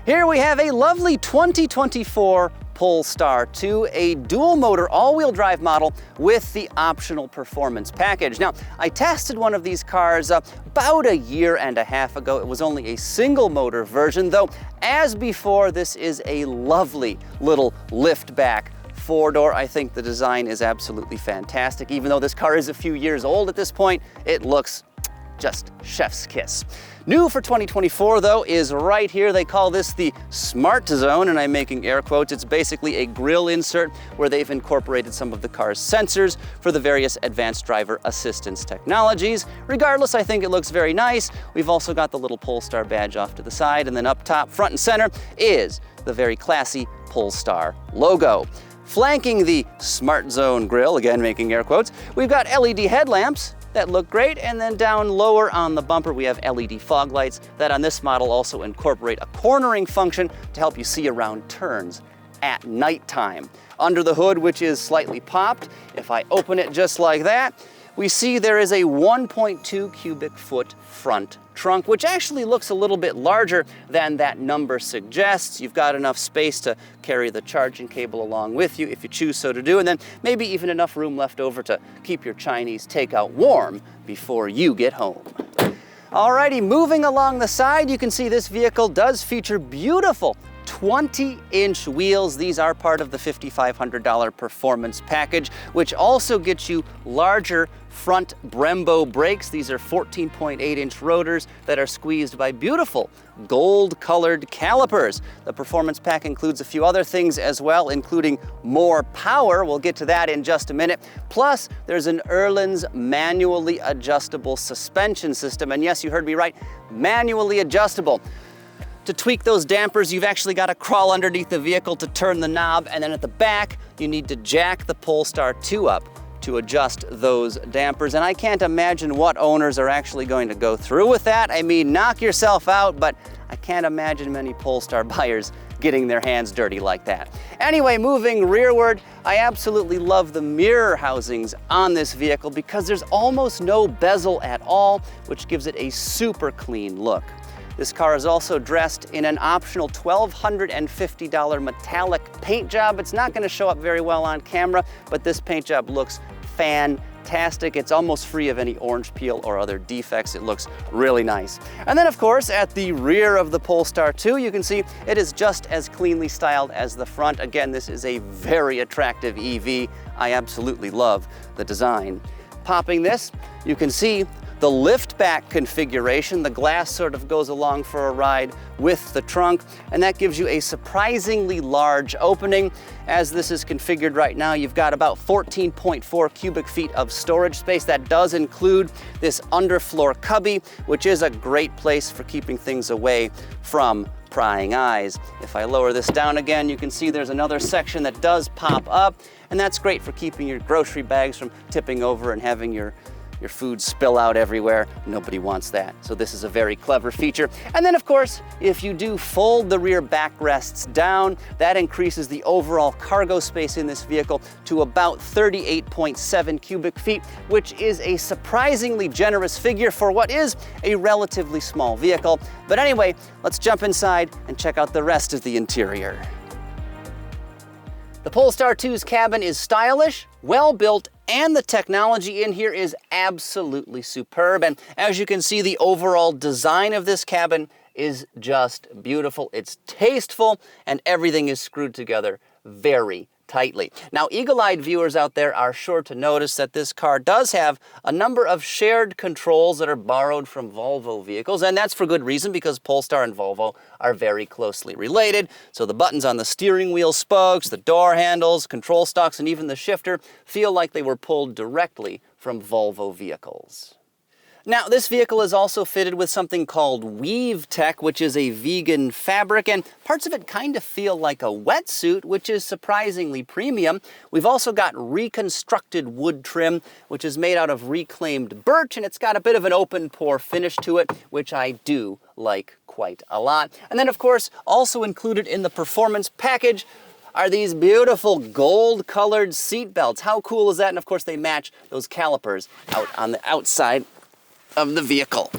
Here we have a lovely 2024 Polestar 2, a dual motor all-wheel drive model with the optional performance package. Now, I tested one of these cars about a year and a half ago. It was only a single motor version, though as before, this is a lovely little liftback four-door. I think the design is absolutely fantastic. Even though this car is a few years old at this point, it looks just chef's kiss. New for 2024 though is right here. They call this the Smart Zone, and I'm making air quotes. It's basically a grille insert where they've incorporated some of the car's sensors for the various advanced driver assistance technologies. Regardless, I think it looks very nice. We've also got the little Polestar badge off to the side, and then up top, front and center, is the very classy Polestar logo. Flanking the Smart Zone grille, again making air quotes, we've got LED headlamps that look great, and then down lower on the bumper we have LED fog lights that on this model also incorporate a cornering function to help you see around turns at nighttime. Under the hood, which is slightly popped, if I open it just like that, we see there is a 1.2 cubic foot front trunk, which actually looks a little bit larger than that number suggests. You've got enough space to carry the charging cable along with you if you choose so to do, and then maybe even enough room left over to keep your Chinese takeout warm before you get home. Alrighty, moving along the side, you can see this vehicle does feature beautiful 20-inch wheels. These are part of the $5,500 performance package, which also gets you larger front Brembo brakes. These are 14.8-inch rotors that are squeezed by beautiful gold-colored calipers. The performance pack includes a few other things as well, including more power. We'll get to that in just a minute. Plus, there's an Erlin's manually adjustable suspension system. And yes, you heard me right, manually adjustable. To tweak those dampers, you've actually got to crawl underneath the vehicle to turn the knob, and then at the back, you need to jack the Polestar 2 up to adjust those dampers. And I can't imagine what owners are actually going to go through with that. I mean, knock yourself out, but I can't imagine many Polestar buyers getting their hands dirty like that. Anyway, moving rearward, I absolutely love the mirror housings on this vehicle because there's almost no bezel at all, which gives it a super clean look. This car is also dressed in an optional $1,250 metallic paint job. It's not going to show up very well on camera, but this paint job looks fantastic. It's almost free of any orange peel or other defects. It looks really nice. And then of course, at the rear of the Polestar 2, you can see it is just as cleanly styled as the front. Again, this is a very attractive EV. I absolutely love the design. Popping this, you can see the liftback configuration. The glass sort of goes along for a ride with the trunk, and that gives you a surprisingly large opening. As this is configured right now, you've got about 14.4 cubic feet of storage space. That does include this underfloor cubby, which is a great place for keeping things away from prying eyes. If I lower this down again, you can see there's another section that does pop up, and that's great for keeping your grocery bags from tipping over and having your food spill out everywhere. Nobody wants that. So this is a very clever feature. And then of course, if you do fold the rear backrests down, that increases the overall cargo space in this vehicle to about 38.7 cubic feet, which is a surprisingly generous figure for what is a relatively small vehicle. But anyway, let's jump inside and check out the rest of the interior. The Polestar 2's cabin is stylish, well-built, and the technology in here is absolutely superb. And as you can see, the overall design of this cabin is just beautiful. It's tasteful, and everything is screwed together very tightly. Now, eagle-eyed viewers out there are sure to notice that this car does have a number of shared controls that are borrowed from Volvo vehicles, and that's for good reason because Polestar and Volvo are very closely related. So the buttons on the steering wheel spokes, the door handles, control stalks, and even the shifter feel like they were pulled directly from Volvo vehicles. Now, this vehicle is also fitted with something called WeaveTech, which is a vegan fabric, and parts of it kind of feel like a wetsuit, which is surprisingly premium. We've also got reconstructed wood trim, which is made out of reclaimed birch, and it's got a bit of an open pore finish to it, which I do like quite a lot. And then, of course, also included in the performance package are these beautiful gold-colored seat belts. How cool is that? And of course, they match those calipers out on the outside of the vehicle.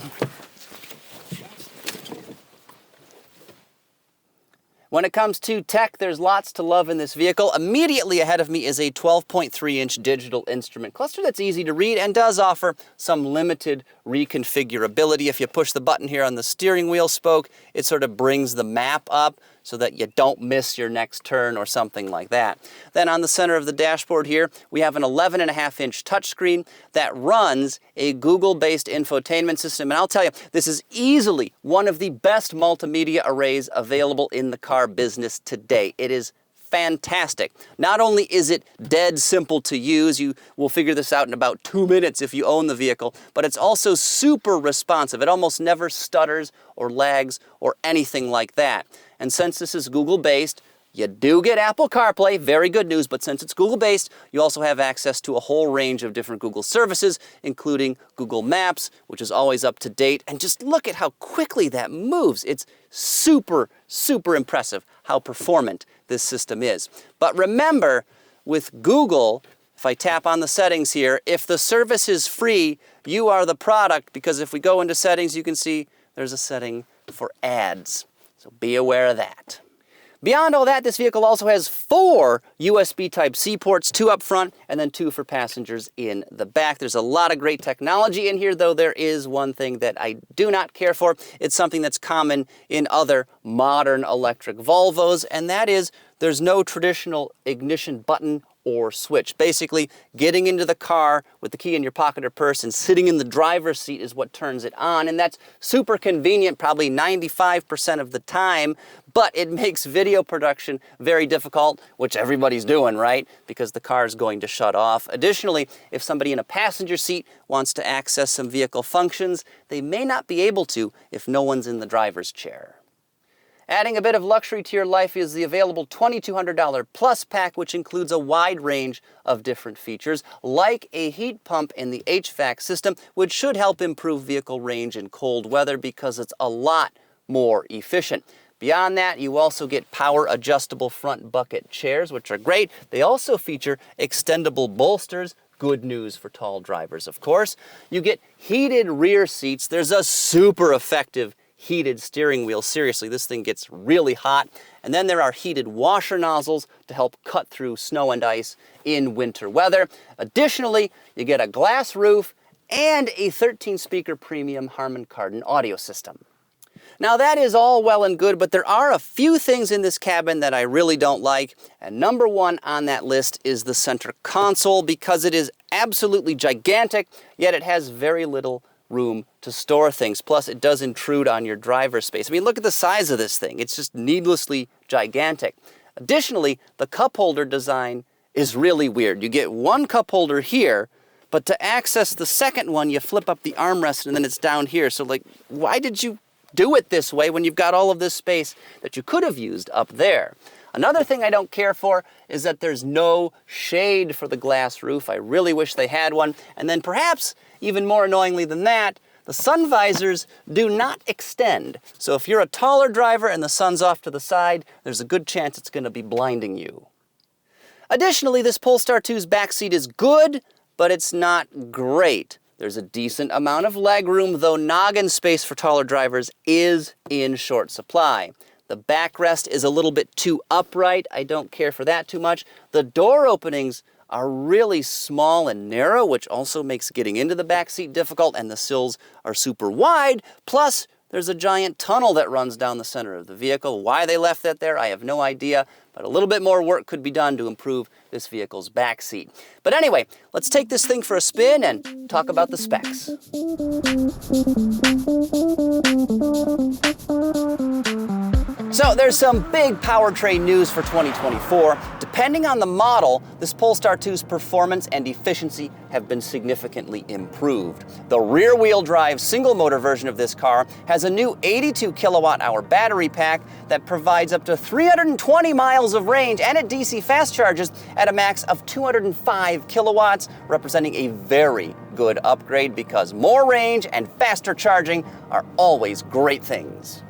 When it comes to tech, there's lots to love in this vehicle. Immediately ahead of me is a 12.3-inch digital instrument cluster that's easy to read and does offer some limited reconfigurability. If you push the button here on the steering wheel spoke, it sort of brings the map up so that you don't miss your next turn or something like that. Then on the center of the dashboard here, we have an 11.5-inch touchscreen that runs a Google-based infotainment system. And I'll tell you, this is easily one of the best multimedia arrays available in the car business today. It is fantastic. Not only is it dead simple to use, you will figure this out in about 2 minutes if you own the vehicle, but it's also super responsive. It almost never stutters or lags or anything like that. And since this is Google-based, you do get Apple CarPlay, very good news, but since it's Google-based, you also have access to a whole range of different Google services, including Google Maps, which is always up to date. And just look at how quickly that moves. It's super, super impressive how performant this system is. But remember, with Google, if I tap on the settings here, if the service is free, you are the product, because if we go into settings, you can see there's a setting for ads. So be aware of that. Beyond all that, this vehicle also has 4 USB Type-C ports, 2 up front and then 2 for passengers in the back. There's a lot of great technology in here, though there is one thing that I do not care for. It's something that's common in other modern electric Volvos, and that is there's no traditional ignition button or switch. Basically, getting into the car with the key in your pocket or purse and sitting in the driver's seat is what turns it on, and that's super convenient probably 95% of the time, but it makes video production very difficult, which everybody's doing, right? Because the car is going to shut off. Additionally, if somebody in a passenger seat wants to access some vehicle functions, they may not be able to if no one's in the driver's chair. Adding a bit of luxury to your life is the available $2,200 Plus pack, which includes a wide range of different features, like a heat pump in the HVAC system, which should help improve vehicle range in cold weather because it's a lot more efficient. Beyond that, you also get power adjustable front bucket chairs, which are great. They also feature extendable bolsters. Good news for tall drivers, of course. You get heated rear seats. There's a super effective heated steering wheel. Seriously, this thing gets really hot. And then there are heated washer nozzles to help cut through snow and ice in winter weather. Additionally, you get a glass roof and a 13-speaker premium Harman Kardon audio system. Now that is all well and good, but there are a few things in this cabin that I really don't like. And number 1 on that list is the center console, because it is absolutely gigantic, yet it has very little room to store things. Plus, it does intrude on your driver's space. I mean, look at the size of this thing. It's just needlessly gigantic. Additionally, the cup holder design is really weird. You get one cup holder here, but to access the second one, you flip up the armrest and then it's down here. So, like, why did you do it this way when you've got all of this space that you could have used up there? Another thing I don't care for is that there's no shade for the glass roof. I really wish they had one. And then perhaps even more annoyingly than that, the sun visors do not extend. So if you're a taller driver and the sun's off to the side, there's a good chance it's going to be blinding you. Additionally, this Polestar 2's backseat is good, but it's not great. There's a decent amount of legroom, though noggin space for taller drivers is in short supply. The backrest is a little bit too upright. I don't care for that too much. The door openings are really small and narrow, which also makes getting into the back seat difficult, and the sills are super wide. Plus, there's a giant tunnel that runs down the center of the vehicle. Why they left that there, I have no idea, but a little bit more work could be done to improve this vehicle's back seat. But anyway, let's take this thing for a spin and talk about the specs. So there's some big powertrain news for 2024. Depending on the model, this Polestar 2's performance and efficiency have been significantly improved. The rear-wheel drive single-motor version of this car has a new 82 kilowatt-hour battery pack that provides up to 320 miles of range, and it DC fast charges at a max of 205 kilowatts, representing a very good upgrade because more range and faster charging are always great things.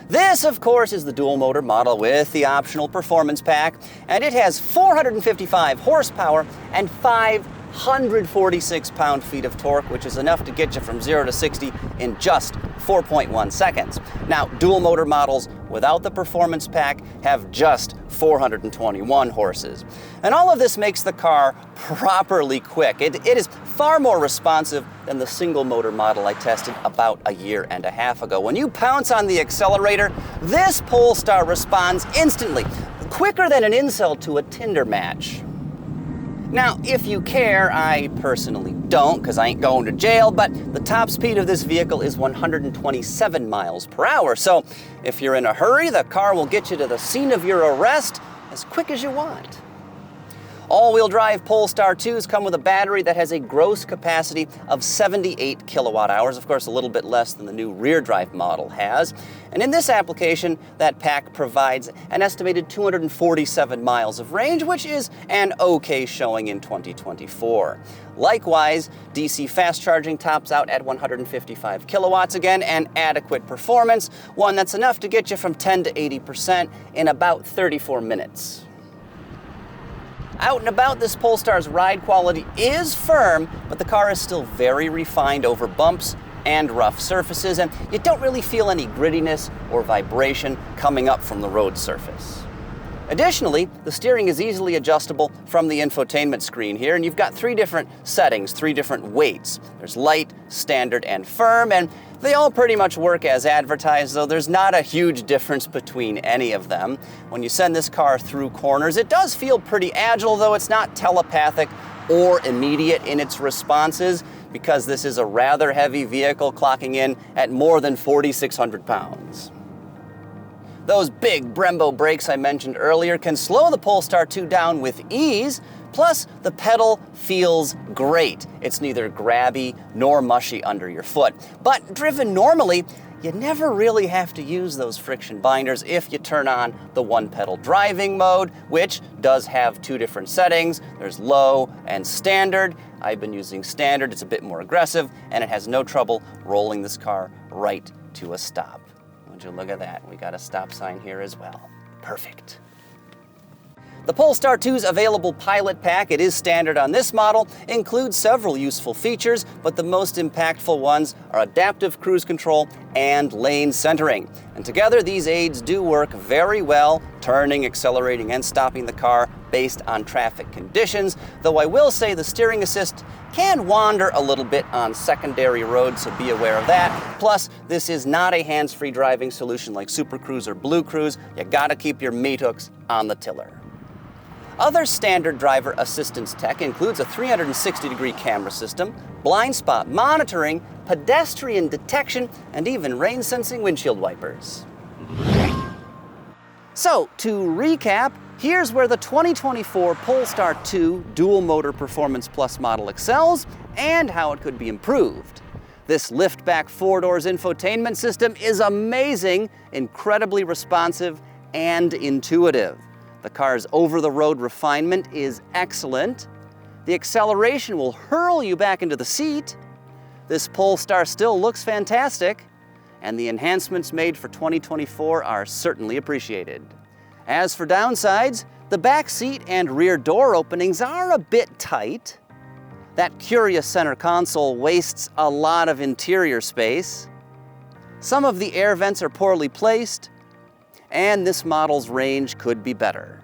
This, of course, is the dual-motor model with the optional performance pack, and it has 455 horsepower and 546 pound-feet of torque, which is enough to get you from 0 to 60 in just 4.1 seconds. Now, dual motor models without the performance pack have just 421 horses. And all of this makes the car properly quick. It is far more responsive than the single motor model I tested about a year and a half ago. When you pounce on the accelerator, this Polestar responds instantly, quicker than an incel to a Tinder match. Now, if you care, I personally don't, because I ain't going to jail, but the top speed of this vehicle is 127 miles per hour. So if you're in a hurry, the car will get you to the scene of your arrest as quick as you want. All-wheel drive Polestar 2s come with a battery that has a gross capacity of 78 kilowatt hours, of course a little bit less than the new rear drive model has. And in this application, that pack provides an estimated 247 miles of range, which is an okay showing in 2024. Likewise, DC fast charging tops out at 155 kilowatts again, and adequate performance, one that's enough to get you from 10 to 80% in about 34 minutes. Out and about, this Polestar's ride quality is firm, but the car is still very refined over bumps and rough surfaces, and you don't really feel any grittiness or vibration coming up from the road surface. Additionally, the steering is easily adjustable from the infotainment screen here, and you've got 3 different settings, 3 different weights. There's light, standard, and firm, and they all pretty much work as advertised, though there's not a huge difference between any of them. When you send this car through corners, it does feel pretty agile, though it's not telepathic or immediate in its responses, because this is a rather heavy vehicle clocking in at more than 4,600 pounds. Those big Brembo brakes I mentioned earlier can slow the Polestar 2 down with ease, plus the pedal feels great. It's neither grabby nor mushy under your foot. But driven normally, you never really have to use those friction binders if you turn on the one-pedal driving mode, which does have 2 different settings. There's low and standard. I've been using standard, it's a bit more aggressive, and it has no trouble rolling this car right to a stop. Would you look at that? We got a stop sign here as well. Perfect. The Polestar 2's available Pilot Pack, it is standard on this model, includes several useful features, but the most impactful ones are adaptive cruise control and lane centering. And together, these aids do work very well, turning, accelerating, and stopping the car based on traffic conditions, though I will say the steering assist can wander a little bit on secondary roads, so be aware of that. Plus, this is not a hands-free driving solution like Super Cruise or Blue Cruise. You gotta keep your meat hooks on the tiller. Other standard driver assistance tech includes a 360-degree camera system, blind spot monitoring, pedestrian detection, and even rain-sensing windshield wipers. So, to recap, here's where the 2024 Polestar 2 Dual Motor Performance Plus model excels and how it could be improved. This lift-back 4-doors infotainment system is amazing, incredibly responsive, and intuitive. The car's over-the-road refinement is excellent. The acceleration will hurl you back into the seat. This Polestar still looks fantastic, and the enhancements made for 2024 are certainly appreciated. As for downsides, the back seat and rear door openings are a bit tight. That curious center console wastes a lot of interior space. Some of the air vents are poorly placed, and this model's range could be better.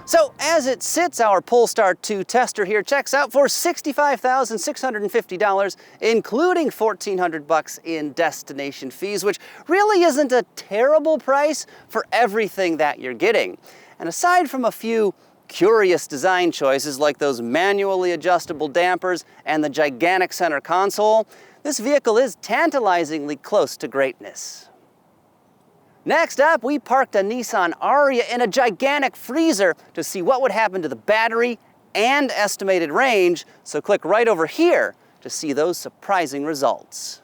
So as it sits, our Polestar 2 tester here checks out for $65,650, including $1,400 in destination fees, which really isn't a terrible price for everything that you're getting. And aside from a few curious design choices like those manually adjustable dampers and the gigantic center console, this vehicle is tantalizingly close to greatness. Next up, we parked a Nissan Ariya in a gigantic freezer to see what would happen to the battery and estimated range, so click right over here to see those surprising results.